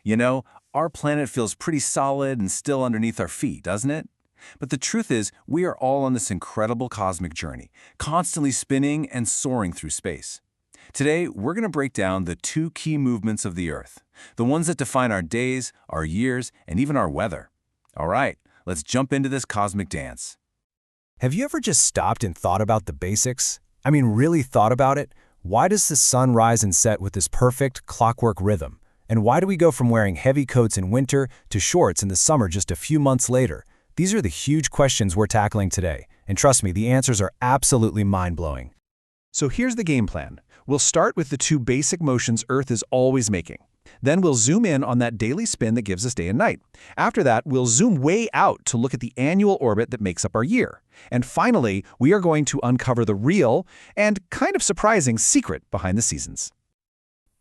You know, our planet feels pretty solid and still underneath our feet, doesn't it? But the truth is, we are all on this incredible cosmic journey, constantly spinning and soaring through space. Today, we're going to break down the two key movements of the Earth, the ones that define our days, our years, and even our weather. All right, let's jump into this cosmic dance. Have you ever just stopped and thought about the basics? I mean, really thought about it? Why does the sun rise and set with this perfect clockwork rhythm? And why do we go from wearing heavy coats in winter to shorts in the summer just a few months later? These are the huge questions we're tackling today. And trust me, the answers are absolutely mind-blowing. So here's the game plan. We'll start with the two basic motions Earth is always making. Then we'll zoom in on that daily spin that gives us day and night. After that, we'll zoom way out to look at the annual orbit that makes up our year. And finally, we are going to uncover the real and kind of surprising secret behind the seasons.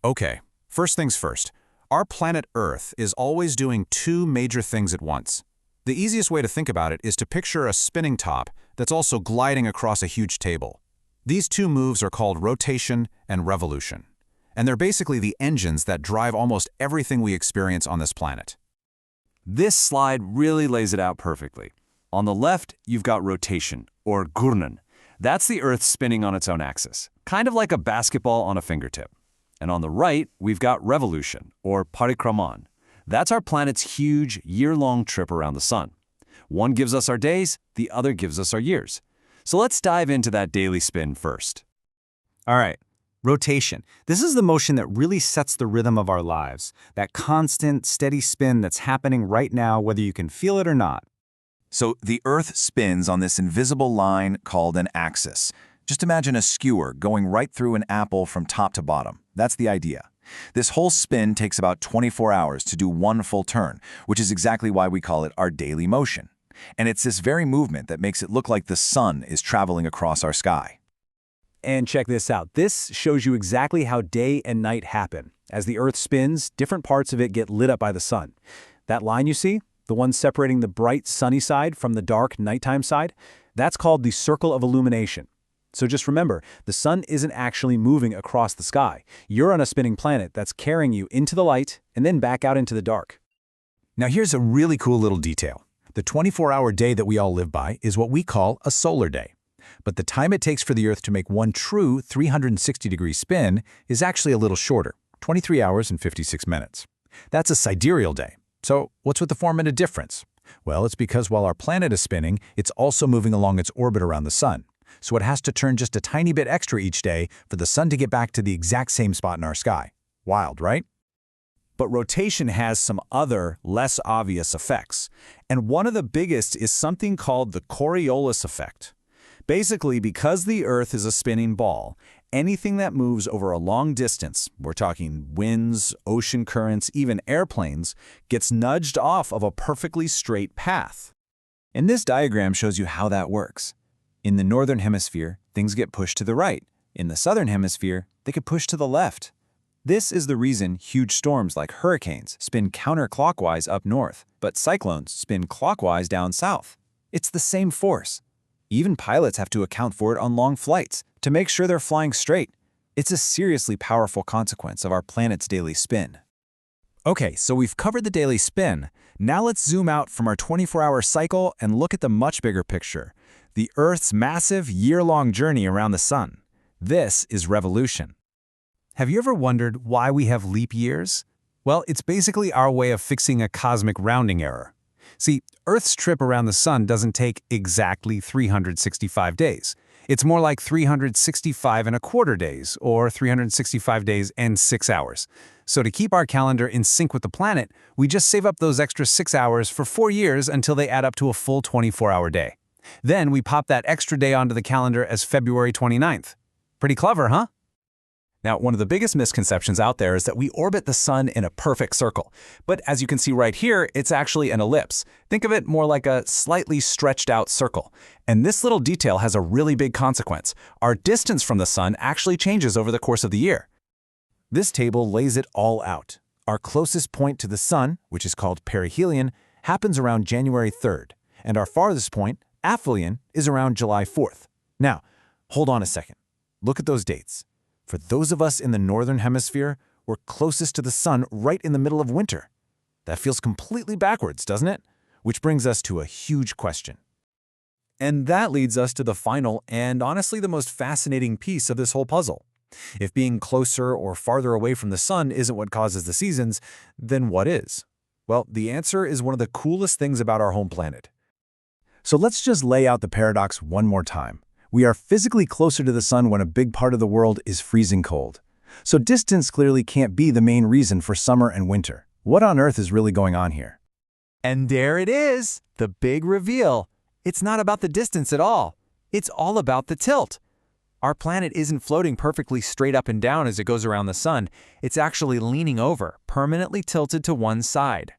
Okay, first things first. Our planet Earth is always doing two major things at once. The easiest way to think about it is to picture a spinning top that's also gliding across a huge table. These two moves are called rotation and revolution. And they're basically the engines that drive almost everything we experience on this planet. This slide really lays it out perfectly. On the left, you've got rotation, or Ghurnan. That's the Earth spinning on its own axis, kind of like a basketball on a fingertip. And on the right, we've got revolution, or parikraman. That's our planet's huge, year-long trip around the sun. One gives us our days, the other gives us our years. So let's dive into that daily spin first. All right, rotation. This is the motion that really sets the rhythm of our lives. That constant, steady spin that's happening right now, whether you can feel it or not. So the Earth spins on this invisible line called an axis. Just imagine a skewer going right through an apple from top to bottom. That's the idea. This whole spin takes about 24 hours to do one full turn, which is exactly why we call it our daily motion. And it's this very movement that makes it look like the sun is traveling across our sky. And check this out. This shows you exactly how day and night happen. As the Earth spins, different parts of it get lit up by the sun. That line you see, the one separating the bright sunny side from the dark nighttime side, that's called the circle of illumination. So just remember, the sun isn't actually moving across the sky. You're on a spinning planet that's carrying you into the light and then back out into the dark. Now here's a really cool little detail. The 24-hour day that we all live by is what we call a solar day. But the time it takes for the Earth to make one true 360-degree spin is actually a little shorter, 23 hours and 56 minutes. That's a sidereal day. So what's with the 4-minute difference? Well, it's because while our planet is spinning, it's also moving along its orbit around the sun. So it has to turn just a tiny bit extra each day for the sun to get back to the exact same spot in our sky. Wild, right? But rotation has some other, less obvious effects. And one of the biggest is something called the Coriolis effect. Basically, because the Earth is a spinning ball, anything that moves over a long distance, we're talking winds, ocean currents, even airplanes, gets nudged off of a perfectly straight path. And this diagram shows you how that works. In the northern hemisphere, things get pushed to the right. In the southern hemisphere, they get pushed to the left. This is the reason huge storms like hurricanes spin counterclockwise up north, but cyclones spin clockwise down south. It's the same force. Even pilots have to account for it on long flights to make sure they're flying straight. It's a seriously powerful consequence of our planet's daily spin. Okay, so we've covered the daily spin. Now let's zoom out from our 24-hour cycle and look at the much bigger picture. The Earth's massive, year-long journey around the sun. This is revolution. Have you ever wondered why we have leap years? Well, it's basically our way of fixing a cosmic rounding error. See, Earth's trip around the sun doesn't take exactly 365 days. It's more like 365 and a quarter days, or 365 days and 6 hours. So to keep our calendar in sync with the planet, we just save up those extra 6 hours for 4 years until they add up to a full 24-hour day. Then we pop that extra day onto the calendar as February 29th. Pretty clever, huh? Now, one of the biggest misconceptions out there is that we orbit the sun in a perfect circle. But as you can see right here, it's actually an ellipse. Think of it more like a slightly stretched out circle. And this little detail has a really big consequence. Our distance from the sun actually changes over the course of the year. This table lays it all out. Our closest point to the sun, which is called perihelion, happens around January 3rd. And our farthest point, aphelion, is around July 4th. Now, hold on a second. Look at those dates. For those of us in the northern hemisphere, we're closest to the sun right in the middle of winter. That feels completely backwards, doesn't it? Which brings us to a huge question. And that leads us to the final and honestly the most fascinating piece of this whole puzzle. If being closer or farther away from the sun isn't what causes the seasons, then what is? Well, the answer is one of the coolest things about our home planet. So let's just lay out the paradox one more time. We are physically closer to the sun when a big part of the world is freezing cold. So distance clearly can't be the main reason for summer and winter. What on earth is really going on here? And there it is, the big reveal. It's not about the distance at all. It's all about the tilt. Our planet isn't floating perfectly straight up and down as it goes around the sun. It's actually leaning over, permanently tilted to one side.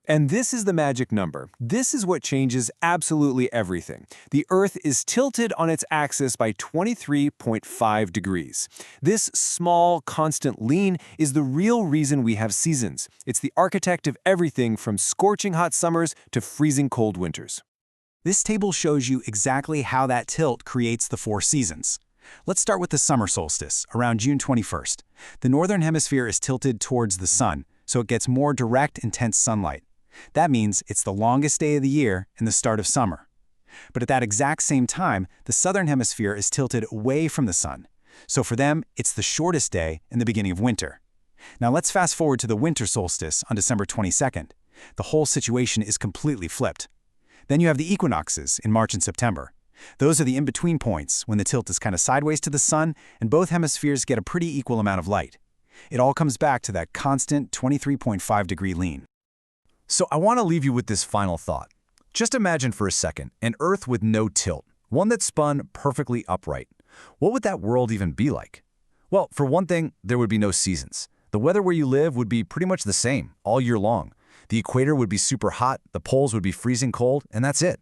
And this is the magic number. This is what changes absolutely everything. The Earth is tilted on its axis by 23.5 degrees. This small, constant lean is the real reason we have seasons. It's the architect of everything from scorching hot summers to freezing cold winters. This table shows you exactly how that tilt creates the 4 seasons. Let's start with the summer solstice, around June 21st. The northern hemisphere is tilted towards the sun, so it gets more direct, intense sunlight. That means it's the longest day of the year and the start of summer. But at that exact same time, the southern hemisphere is tilted away from the sun. So for them, it's the shortest day and the beginning of winter. Now let's fast forward to the winter solstice on December 22nd. The whole situation is completely flipped. Then you have the equinoxes in March and September. Those are the in-between points when the tilt is kind of sideways to the sun and both hemispheres get a pretty equal amount of light. It all comes back to that constant 23.5-degree lean. So I want to leave you with this final thought. Just imagine for a second an Earth with no tilt, one that's spun perfectly upright. What would that world even be like? Well, for one thing, there would be no seasons. The weather where you live would be pretty much the same all year long. The equator would be super hot, the poles would be freezing cold, and that's it.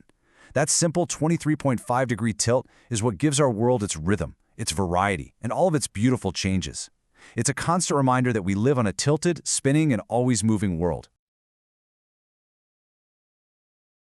That simple 23.5-degree tilt is what gives our world its rhythm, its variety, and all of its beautiful changes. It's a constant reminder that we live on a tilted, spinning, and always moving world.